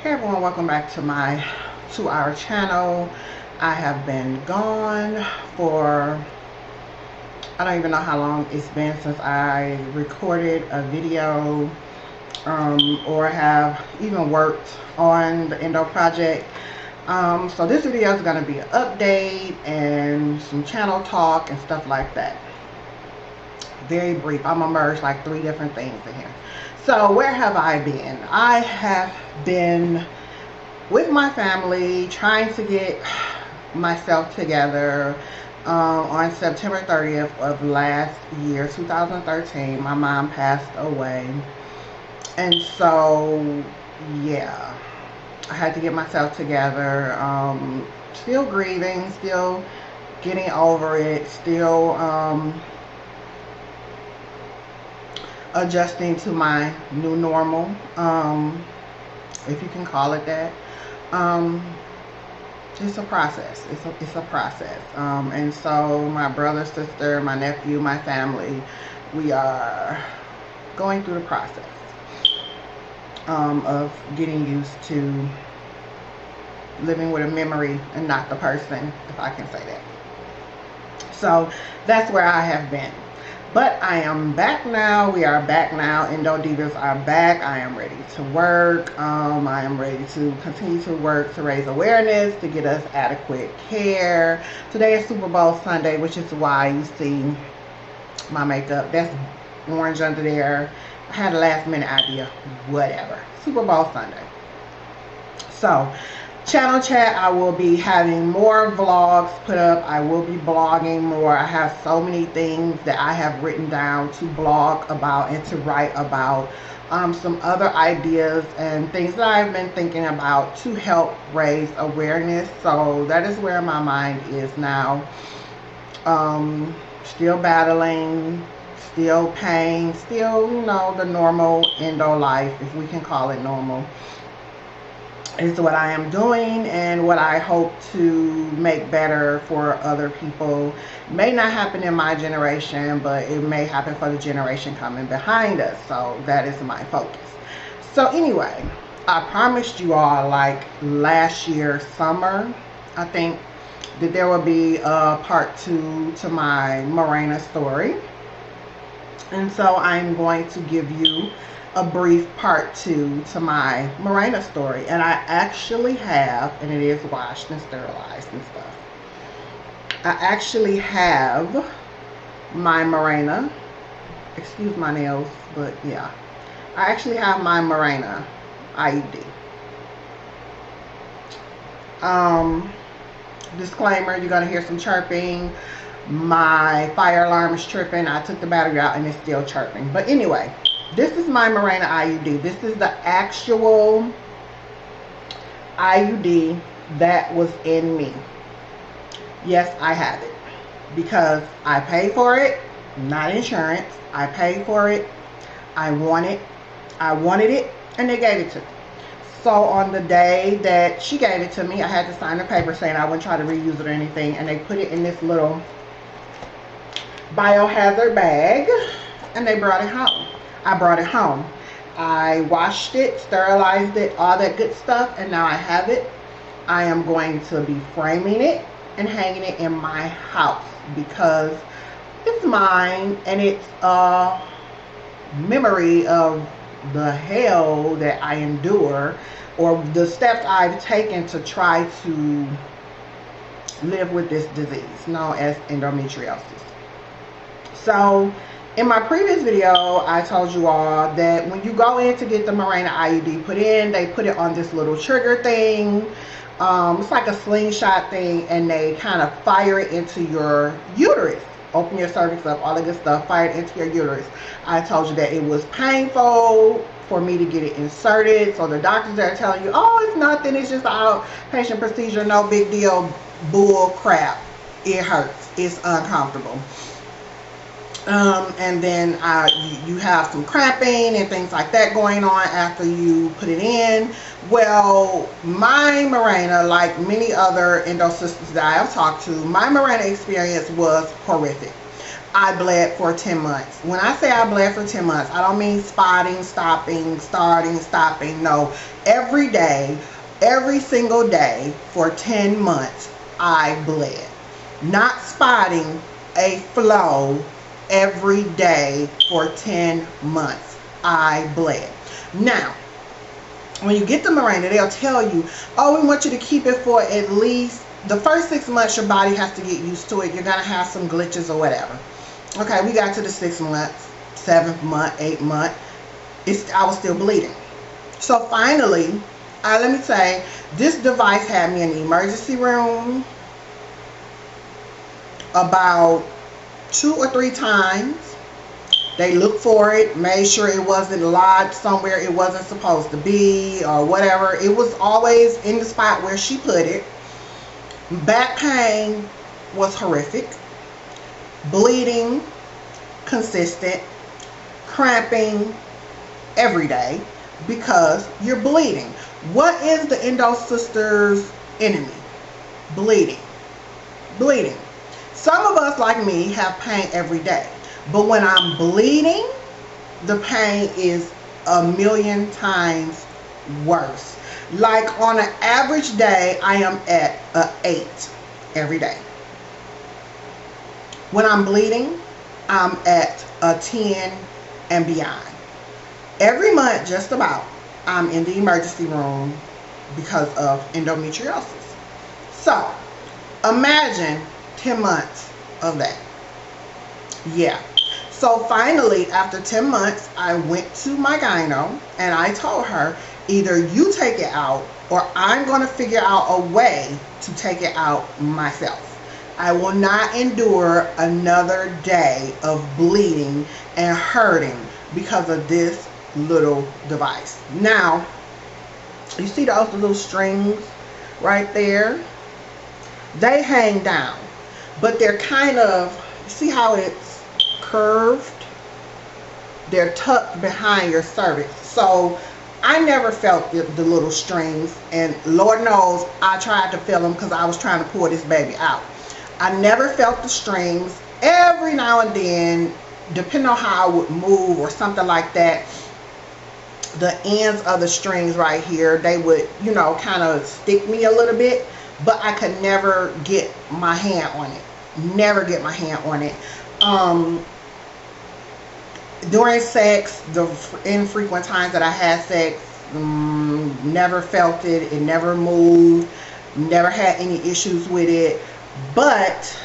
Hey everyone, welcome back to our channel. I have been gone for, I don't even know how long it's been since I recorded a video or have even worked on the Endo project. So this video is going to be an update and some channel talk and stuff like that. Very brief. I'm gonna merge like 3 different things in here. So where have I been? I have been with my family trying to get myself together. On September 30th of last year, 2013, my mom passed away. And so, yeah, I had to get myself together. Still grieving, still getting over it, still adjusting to my new normal, if you can call it that. It's a process. It's a process. And so my brother, sister, my nephew, my family, we are going through the process of getting used to living with a memory and not the person, if I can say that. So that's where I have been. But I am back now. We are back now. Endo Divas are back. I am ready to work. I am ready to continue to work to raise awareness, to get us adequate care. Today is Super Bowl Sunday, which is why you see my makeup. That's orange under there. I had a last minute idea. Whatever. Super Bowl Sunday. So, channel chat, I will be having more vlogs put up. I will be blogging more. I have so many things that I have written down to blog about and to write about. Some other ideas and things that I've been thinking about to help raise awareness. So that is where my mind is now. Still battling, still pain, still, you know, the normal endo life, if we can call it normal. Is what I am doing and what I hope to make better for other people. May not happen in my generation, but it may happen for the generation coming behind us. So that is my focus. So anyway, I promised you all, like last year summer, I think, that there will be a part 2 to my Mirena story. And so I'm going to give you a brief part 2 to my Mirena story. And I actually have, and it is washed and sterilized and stuff, I actually have my Mirena, excuse my nails, but yeah, I actually have my Mirena IUD. Disclaimer, you're gonna hear some chirping. My fire alarm is tripping. I took the battery out and it's still chirping. But anyway, this is my Mirena IUD. This is the actual IUD that was in me. Yes, I have it. Because I paid for it, not insurance. I paid for it. I wanted it, and they gave it to me. So on the day that she gave it to me, I had to sign a paper saying I wouldn't try to reuse it or anything. And they put it in this little biohazard bag, and they brought it home. I brought it home. I washed it, sterilized it, all that good stuff, and now I have it. I am going to be framing it and hanging it in my house because it's mine and it's a memory of the hell that I endure or the steps I've taken to try to live with this disease known as endometriosis. So in my previous video, I told you all that when you go in to get the Mirena IUD put in, they put it on this little trigger thing. It's like a slingshot thing, and they kind of fire it into your uterus. Open your cervix up, all the good stuff, fire it into your uterus. I told you that it was painful for me to get it inserted. So the doctors are telling you, oh, it's nothing, it's just an outpatient procedure, no big deal. Bull crap. It hurts. It's uncomfortable. And then you have some cramping and things like that going on after you put it in. Well, my Mirena, like many other endo sisters that I have talked to, my Mirena experience was horrific. I bled for 10 months. When I say I bled for 10 months, I don't mean spotting, stopping, starting, stopping. No, every day, every single day for 10 months, I bled. Not spotting, a flow every day for 10 months. I bled. Now, when you get the Mirena, they'll tell you, oh, we want you to keep it for at least the first 6 months. Your body has to get used to it. You're going to have some glitches or whatever. Okay, we got to the 6 months, 7th month, 8th month. I was still bleeding. So finally, let me say, this device had me in the emergency room about 2 or 3 times. They looked for it, made sure it wasn't lodged somewhere it wasn't supposed to be or whatever. It was always in the spot where she put it. Back pain was horrific. Bleeding, consistent. Cramping every day because you're bleeding. What is the Endo Sisters' enemy? Bleeding. Bleeding. Some of us, like me, have pain every day. But when I'm bleeding, the pain is a million times worse. Like on an average day, I am at an 8 every day. When I'm bleeding, I'm at a 10 and beyond. Every month, just about, I'm in the emergency room because of endometriosis. So, imagine 10 months of that. Yeah. So finally, after 10 months, I went to my gyno and I told her, either you take it out or I'm going to figure out a way to take it out myself. I will not endure another day of bleeding and hurting because of this little device. Now, you see those little strings right there? They hang down, but they're kind of, see how it's curved? They're tucked behind your cervix. So I never felt the little strings, and Lord knows I tried to feel them because I was trying to pull this baby out. I never felt the strings. Every now and then, depending on how I would move or something like that, the ends of the strings right here, they would, you know, kind of stick me a little bit, but I could never get my hand on it. Never get my hand on it. During sex, the infrequent times that I had sex, never felt it. It never moved. Never had any issues with it. But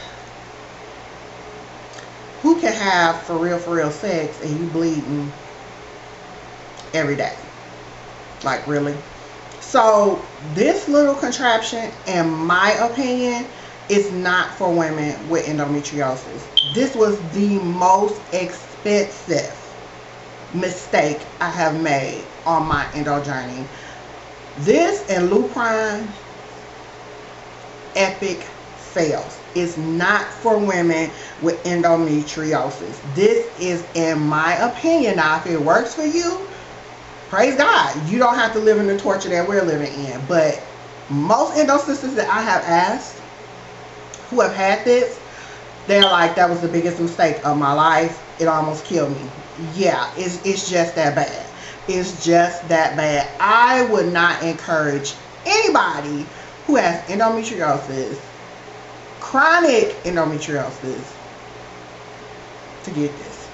who can have for real sex and you bleeding every day? Like, really? So this little contraption, in my opinion, is not for women with endometriosis. This was the most expensive mistake I have made on my endo journey. This and Lupron, epic fails. It's not for women with endometriosis. This is, in my opinion, now if it works for you, praise God. You don't have to live in the torture that we're living in. But most endo sisters that I have asked who have had this, they're like, that was the biggest mistake of my life. It almost killed me. Yeah, it's just that bad. It's just that bad. I would not encourage anybody who has endometriosis, chronic endometriosis, to get this.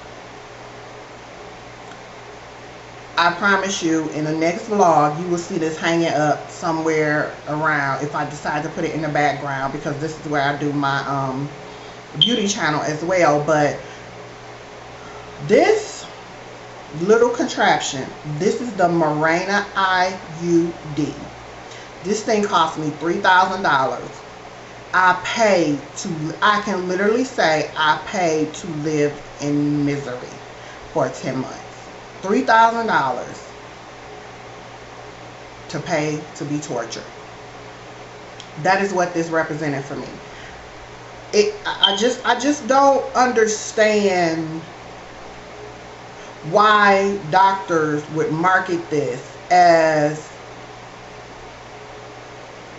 I promise you, in the next vlog, you will see this hanging up somewhere around, if I decide to put it in the background, because this is where I do my beauty channel as well. But this little contraption, this is the Mirena IUD. This thing cost me $3,000. I can literally say I paid to live in misery for 10 months. $3,000 to pay to be tortured. That is what this represented for me. I just don't understand why doctors would market this as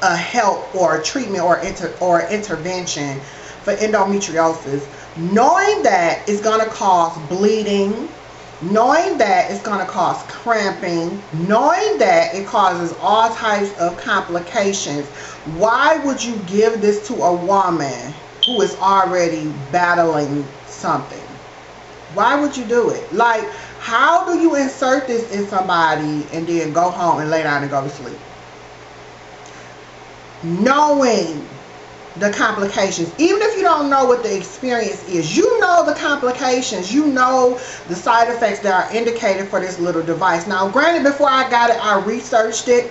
a help or a treatment or intervention for endometriosis knowing that it's going to cause bleeding, knowing that it's going to cause cramping, knowing that it causes all types of complications, why would you give this to a woman who is already battling something? Why would you do it? Like, how do you insert this in somebody and then go home and lay down and go to sleep? Knowing the complications, even if you don't know what the experience is, you know the complications, you know the side effects that are indicated for this little device. Now, granted, before I got it, I researched it,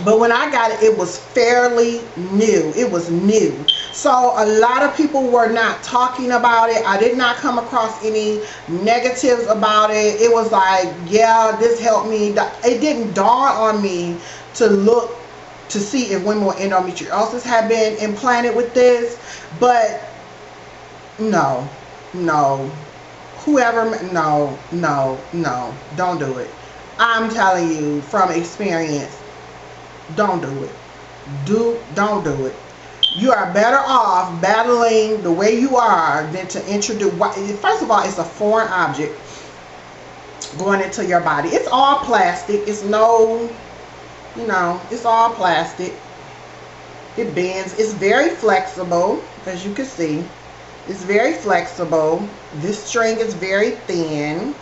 but when I got it, it was fairly new. It was new. So a lot of people were not talking about it. I did not come across any negatives about it. It was like, yeah, this helped me. It didn't dawn on me to look to see if women with endometriosis have been implanted with this. But no, whoever, no, don't do it. I'm telling you from experience, don't do it. Don't do it. You are better off battling the way you are than to introduce. First of all, it's a foreign object going into your body. It's all plastic. It's no, it's all plastic. It bends. It's very flexible, as you can see. It's very flexible. This string is very thin.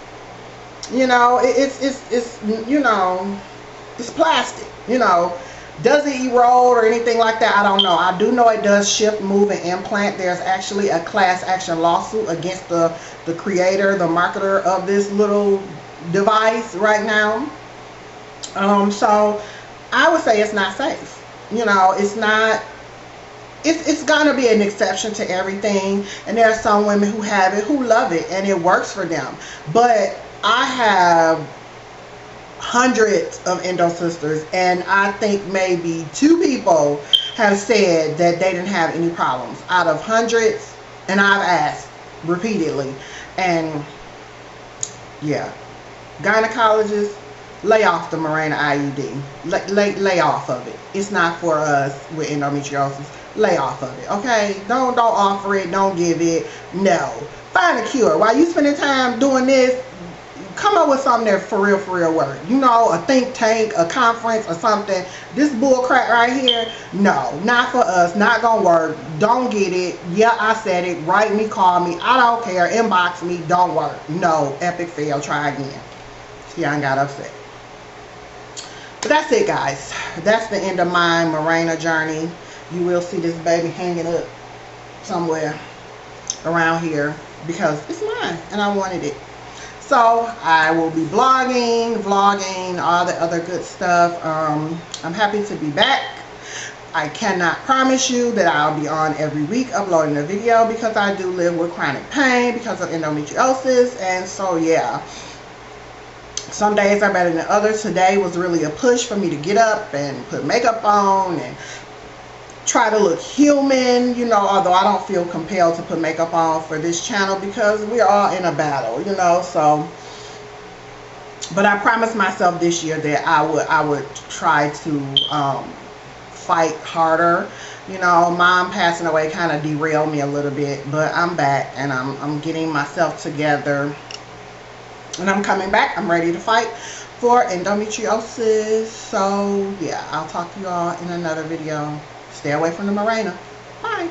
It's plastic. Does it erode or anything like that? I don't know. I do know it does shift, move, and implant. There's actually a class action lawsuit against the creator, the marketer of this little device right now. So I would say it's not safe. It's not. It's gonna be an exception to everything, and there are some women who have it, who love it, and it works for them. But I have hundreds of endo sisters, and I think maybe 2 people have said that they didn't have any problems out of hundreds, and I've asked repeatedly. And yeah, gynecologists, lay off the Mirena IUD. Lay off of it. It's not for us with endometriosis. Lay off of it, okay? Don't offer it. Don't give it. No. Find a cure. While you spending time doing this, come up with something that for real work. A think tank, a conference, or something. This bull crap right here, no, not for us. Not gonna work. Don't get it. Yeah, I said it. Write me, call me. I don't care. Inbox me. Don't work. No, epic fail. Try again. See, I got upset. But that's it, guys. That's the end of my Mirena journey. You will see this baby hanging up somewhere around here because it's mine and I wanted it. So I will be vlogging, all the other good stuff. I'm happy to be back. I cannot promise you that I'll be on every week uploading a video because I do live with chronic pain because of endometriosis. And so yeah, some days are better than others. Today was really a push for me to get up and put makeup on and try to look human, although I don't feel compelled to put makeup on for this channel because we're all in a battle, so. But I promised myself this year that I would try to fight harder. Mom passing away kind of derailed me a little bit, but I'm back and I'm getting myself together and I'm coming back. I'm ready to fight for endometriosis. So yeah, I'll talk to you all in another video. Stay away from the Mirena. Bye.